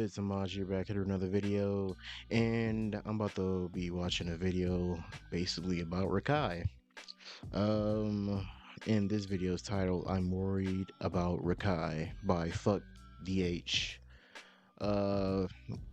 it's Amaji back at another video, and I'm about to be watching a video basically about Rakai. Um, and this video is titled "I'm Worried About Rakai" by Fuck DH. Uh,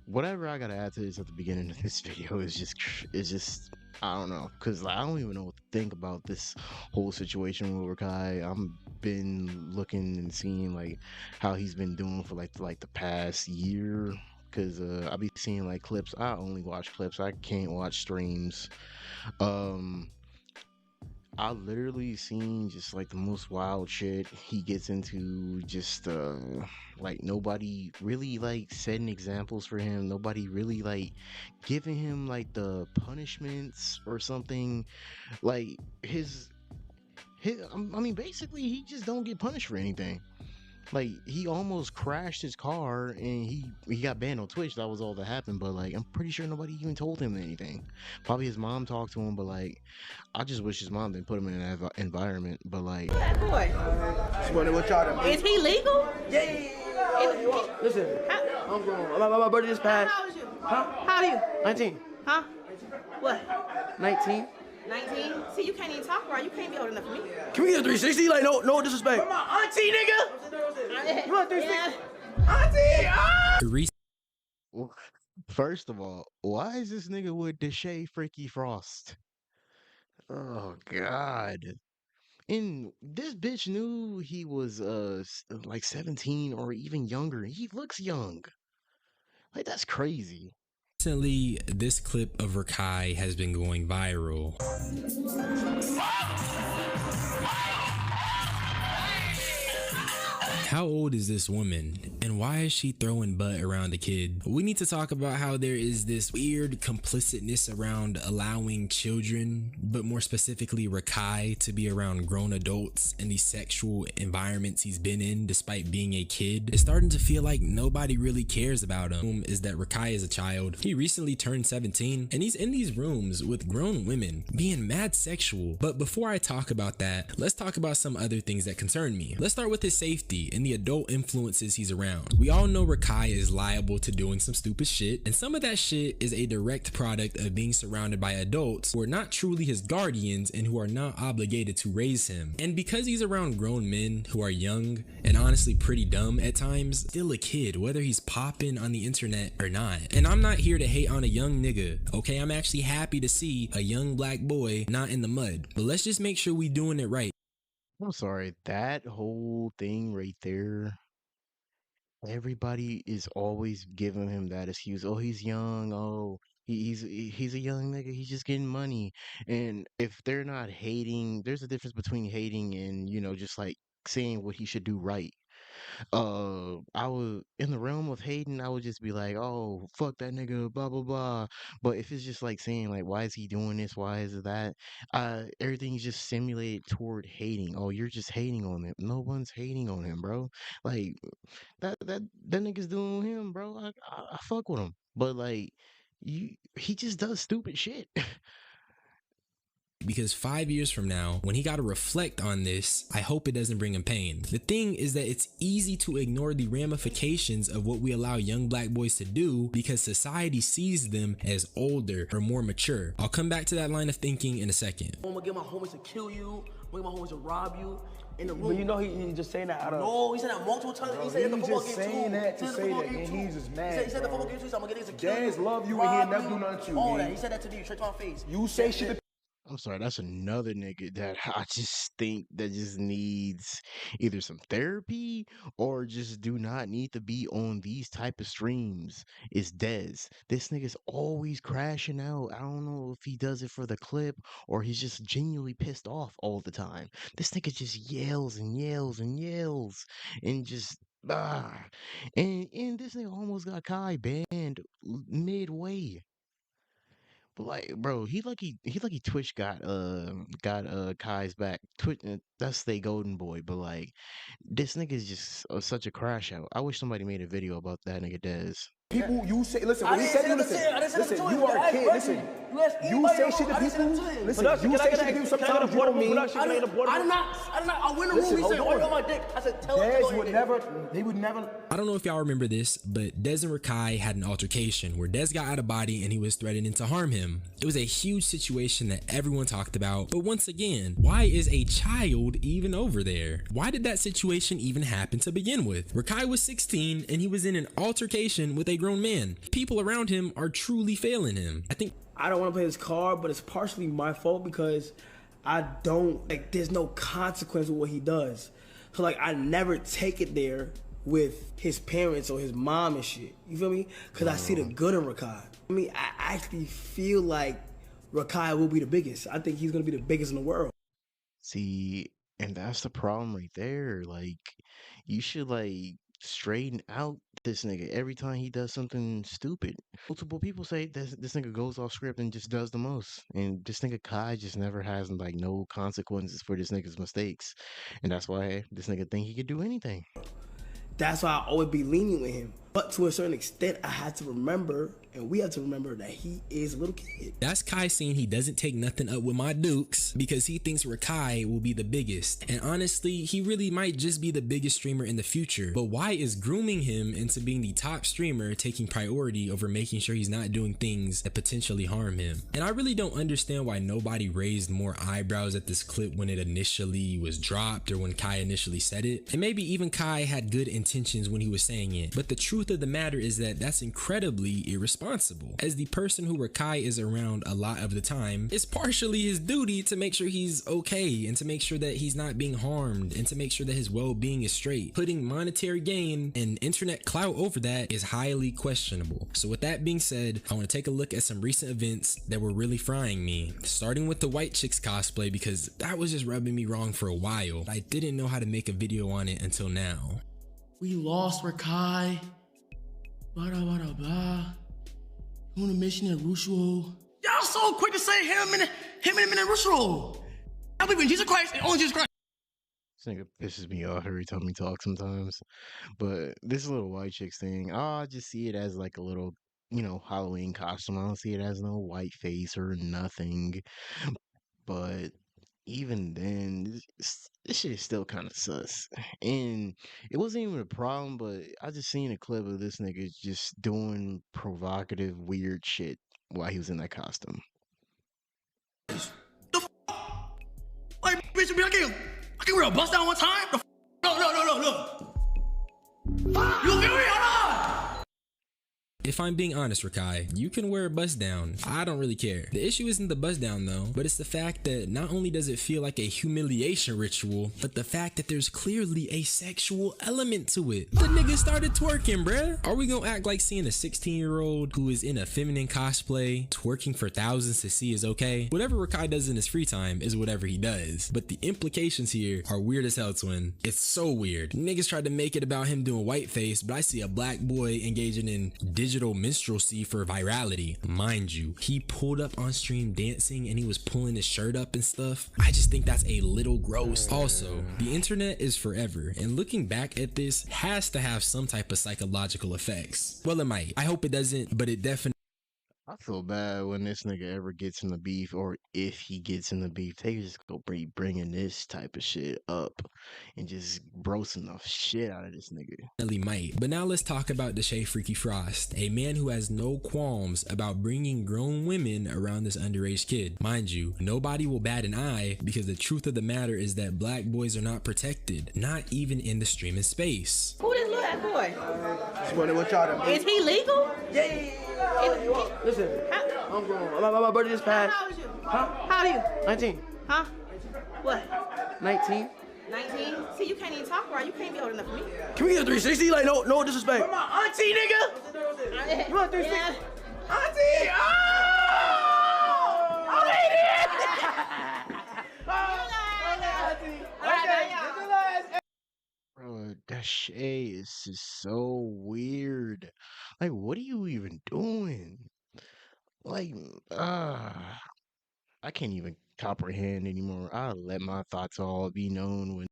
Whatever I gotta add to this at the beginning of this video is just I don't know, cause I don't even know what to think about this whole situation with Rakai. I'm been looking and seeing like how he's been doing for like the past year. Cause I be seeing like clips. I only watch clips. I can't watch streams. Um, I literally seen just like the most wild shit he gets into. Just like nobody really like setting examples for him. Nobody really like giving him like the punishments or something. Like I mean, basically he just don't get punished for anything. Like he almost crashed his car and he got banned on Twitch. That was all that happened. But like I'm pretty sure nobody even told him anything. Probably his mom talked to him, but like I just wish his mom didn't put him in that environment. But like, that boy. Just wondering what y'all done. Is he legal? Yeah. Listen, I'm grown. My birthday just passed. How old is you? Huh? How old are you? 19. Huh? What? 19. 19? See, you can't even talk right. You can't be old enough for me. Can we get a 360? Like, no disrespect. My auntie, nigga. You want 360? Auntie. Ah! first of all, why is this nigga with Deshae Freaky Frost? Oh God. And this bitch knew he was like 17 or even younger. He looks young. Like that's crazy. Recently, this clip of Rakai has been going viral. How old is this woman, and why is she throwing butt around the kid? We need to talk about how there is this weird complicitness around allowing children, but more specifically Rakai, to be around grown adults in these sexual environments he's been in despite being a kid. It's starting to feel like nobody really cares about him. Is that Rakai is a child. He recently turned 17 and he's in these rooms with grown women being mad sexual. But before I talk about that, let's talk about some other things that concern me. Let's start with his safety and the adult influences he's around. We all know Rakai is liable to doing some stupid shit, and some of that shit is a direct product of being surrounded by adults who are not truly his guardians and who are not obligated to raise him. And because he's around grown men who are young and honestly pretty dumb at times, still a kid whether he's popping on the internet or not. And I'm not here to hate on a young nigga, okay? I'm actually happy to see a young black boy not in the mud, but let's just make sure we doing it right. I'm sorry, that whole thing right there, everybody is always giving him that excuse. Oh, he's young. Oh, he's a young nigga. He's just getting money. And if they're not hating, there's a difference between hating and, just like saying what he should do right. I would in the realm of hating, I would just be like, oh, fuck that nigga, blah blah blah. But if it's just like saying like, why is he doing this? Why is it that? Everything's just simulated toward hating. Oh, you're just hating on him. No one's hating on him, bro. Like that nigga's doing him, bro. I fuck with him, but like he just does stupid shit. Because 5 years from now, when he got to reflect on this, I hope it doesn't bring him pain. The thing is that it's easy to ignore the ramifications of what we allow young black boys to do because society sees them as older or more mature. I'll come back to that line of thinking in a second. I'm gonna get my homies to kill you. I'm gonna get my homies to rob you in the room. But you know he just saying that out of... No, he said that multiple times. Bro, he said the football just game saying too. that to say that, and he's just mad. He said the football game too, so I'm gonna get niggas to kill you. Dads love you and he'll never do nothing to you. All that. He said that to me straight to my face. You say shit to I'm sorry, that's another nigga that I just think that just needs either some therapy or just do not need to be on these type of streams. Is Dez. This nigga's always crashing out. I don't know if he does it for the clip or he's just genuinely pissed off all the time. This nigga just yells and yells and yells and just and this nigga almost got Kai banned midway. But like, bro, he lucky Twitch got Kai's back. Twitch, that's they golden boy. But like, this nigga is just such a crash out. I wish somebody made a video about that nigga Dez. People, you say, listen, when he said you, listen, you are a kid, listen, you say shit to people, listen, you say shit to people sometimes you don't mean. I did not, I went in the room, he said, on my dick. I said, tell him. He would never. I don't know if y'all remember this, but Dez and Rakai had an altercation where Dez got out of body and he was threatening to harm him. It was a huge situation that everyone talked about, but once again, why is a child even over there? Why did that situation even happen to begin with? Rakai was 16 and he was in an altercation with a grown man. People around him are truly failing him. I don't want to play this card, but it's partially my fault because I don't, there's no consequence with what he does. So I never take it there with his parents or his mom and shit. You feel me? Because I see the good in Rakai. I actually feel like Rakai will be the biggest. I think he's going to be the biggest in the world. See, and that's the problem right there. You should straighten out this nigga every time he does something stupid. Multiple people say this nigga goes off script and just does the most. And this nigga Kai just never has no consequences for this nigga's mistakes. And that's why this nigga think he could do anything. That's why I always be lenient with him. But to a certain extent, I had to remember, and we have to remember that he is a little kid. That's Kai saying he doesn't take nothing up with my dukes because he thinks Rakai will be the biggest. And honestly, he really might just be the biggest streamer in the future. But why is grooming him into being the top streamer taking priority over making sure he's not doing things that potentially harm him? And I really don't understand why nobody raised more eyebrows at this clip when it initially was dropped or when Kai initially said it. And maybe even Kai had good intentions when he was saying it. But the truth of the matter is that that's incredibly irresponsible. As the person who Rakai is around a lot of the time, it's partially his duty to make sure he's okay and to make sure that he's not being harmed and to make sure that his well-being is straight. Putting monetary gain and internet clout over that is highly questionable. So with that being said, I want to take a look at some recent events that were really frying me, starting with the White Chicks cosplay because that was just rubbing me wrong for a while. I didn't know how to make a video on it until now. We lost Rakai. Blah, blah, blah, blah. On a mission at Rushua. Y'all so quick to say him and Rushua. I believe in Jesus Christ and only Jesus Christ. This nigga pisses me off every time he talks sometimes. But this little White Chicks thing, I just see it as a little, Halloween costume. I don't see it as no white face or nothing. But even then, this shit is still kind of sus. And it wasn't even a problem, but I just seen a clip of this nigga just doing provocative, weird shit while he was in that costume. Bitch, I can wear a bust down one time? No. You feel me? If I'm being honest, Rakai, you can wear a bust down. I don't really care. The issue isn't the bust down though, but it's the fact that not only does it feel like a humiliation ritual, but the fact that there's clearly a sexual element to it. The nigga started twerking, bruh. Are we gonna act like seeing a 16-year-old who is in a feminine cosplay twerking for thousands to see is okay? Whatever Rakai does in his free time is whatever he does, but the implications here are weird as hell, twin. It's so weird. Niggas tried to make it about him doing whiteface, but I see a black boy engaging in digital minstrelsy for virality. Mind you, he pulled up on stream dancing and he was pulling his shirt up and stuff. I just think that's a little gross. Also, the internet is forever, and looking back at this has to have some type of psychological effects. Well, it might. I hope it doesn't, but it definitely. I feel bad when this nigga ever gets in the beef, or if he gets in the beef, they just go bringing this type of shit up and just roasting the shit out of this nigga. Might. But now let's talk about Deshae Freaky Frost, a man who has no qualms about bringing grown women around this underage kid. Mind you, nobody will bat an eye because the truth of the matter is that black boys are not protected, not even in the streaming space. Who this little boy? That's what they want y'all to. Is he legal? Yeah. Listen, I'm grown. My birthday just passed. How old is you? Huh? How old are you? 19. Huh? What? 19. 19? See, you can't even talk right. You can't be old enough for me. Can we get a 360? No disrespect. My auntie, nigga. You want 360? Yeah. Auntie! Oh! Bro, that shade is just so weird. What are you even doing? I can't even comprehend anymore. I let my thoughts all be known when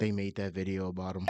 they made that video about him.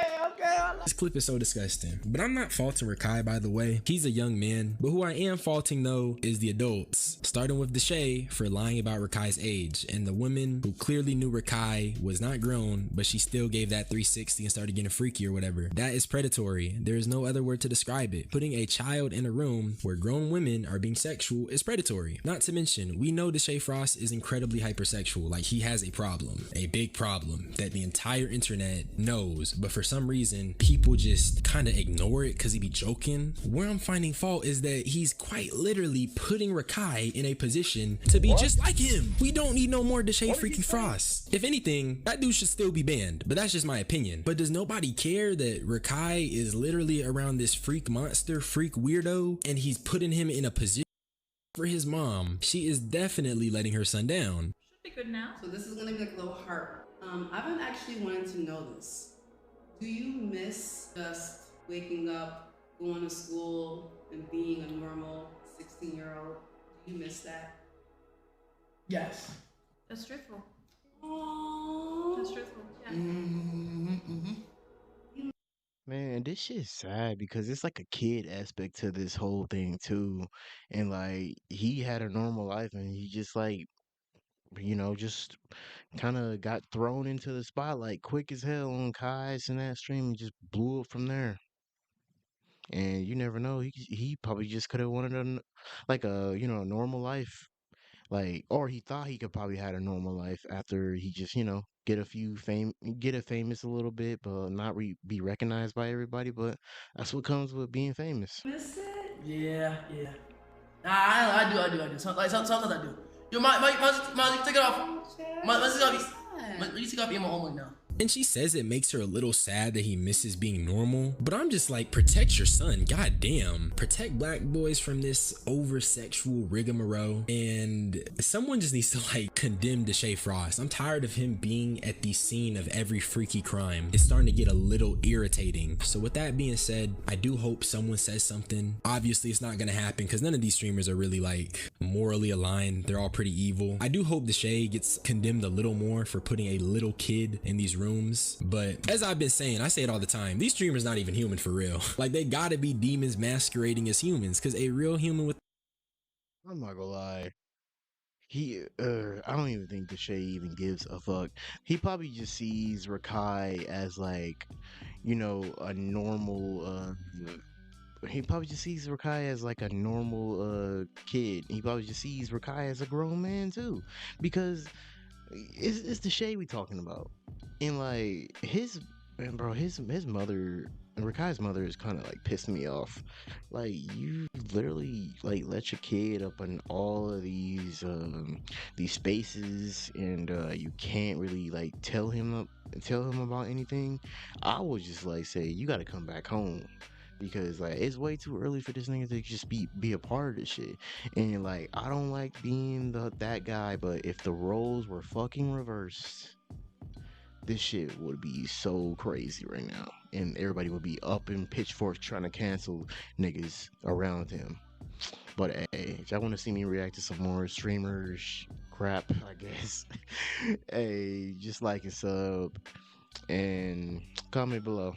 This clip is so disgusting. But I'm not faulting Rakai, by the way. He's a young man. But who I am faulting, though, is the adults. Starting with Deshae for lying about Rakai's age, and the woman who clearly knew Rakai was not grown, but she still gave that 360 and started getting freaky or whatever. That is predatory. There is no other word to describe it. Putting a child in a room where grown women are being sexual is predatory. Not to mention, we know Deshae Frost is incredibly hypersexual. Like, he has a problem, a big problem that the entire internet knows, but for some reason people just kind of ignore it because he be joking. Where I'm finding fault is that he's quite literally putting Rakai in a position to be just like him. We don't need no more Deshae freaking Frost. If anything, that dude should still be banned, but that's just my opinion. But does nobody care that Rakai is literally around this freak monster, freak weirdo, and he's putting him in a position for his mom? She is definitely letting her son down. Should be good now. So this is gonna be like a little hard. I've been actually wanting to know this. Do you miss just waking up, going to school, and being a normal 16-year-old? Do you miss that? Yes. That's truthful. Aww. That's truthful. Yeah. Man, this shit's sad because it's like a kid aspect to this whole thing too. And like he had a normal life and he just like, just kind of got thrown into the spotlight quick as hell on Kai's and that stream and just blew up from there. And you never know, he probably just could have wanted like a, normal life. Like, or he thought he could probably had a normal life after he just, get a famous a little bit, but not be recognized by everybody. But that's what comes with being famous. Miss it? Yeah. Nah, I do. Sometimes I do. Yo, take it off. You take off your homework now. And she says it makes her a little sad that he misses being normal, but I'm just like, protect your son, goddamn. Protect black boys from this over-sexual rigmarole, and someone just needs to like condemn Deshae Frost. I'm tired of him being at the scene of every freaky crime. It's starting to get a little irritating. So with that being said, I do hope someone says something. Obviously, it's not gonna happen because none of these streamers are really like morally aligned. They're all pretty evil. I do hope Deshae gets condemned a little more for putting a little kid in these rooms. But as I've been saying, I say it all the time, these streamers not even human for real. Like, they gotta be demons masquerading as humans, because a real human with... I'm not gonna lie. I don't even think Deshae even gives a fuck. He probably just sees Rakai as like, a normal, he probably just sees Rakai as like a normal kid. He probably just sees Rakai as a grown man too, because it's the shade we talking about, and like his mother, Rakai's mother, is kind of like pissing me off. Like, you literally like let your kid up in all of these spaces, and you can't really like tell him about anything. I would just like say you got to come back home. Because like it's way too early for this nigga to just be a part of this shit. And like I don't like being that guy, but if the roles were fucking reversed, this shit would be so crazy right now. And everybody would be up in pitchforks trying to cancel niggas around him. But hey, if y'all want to see me react to some more streamers crap, I guess, hey, just like and sub and comment below.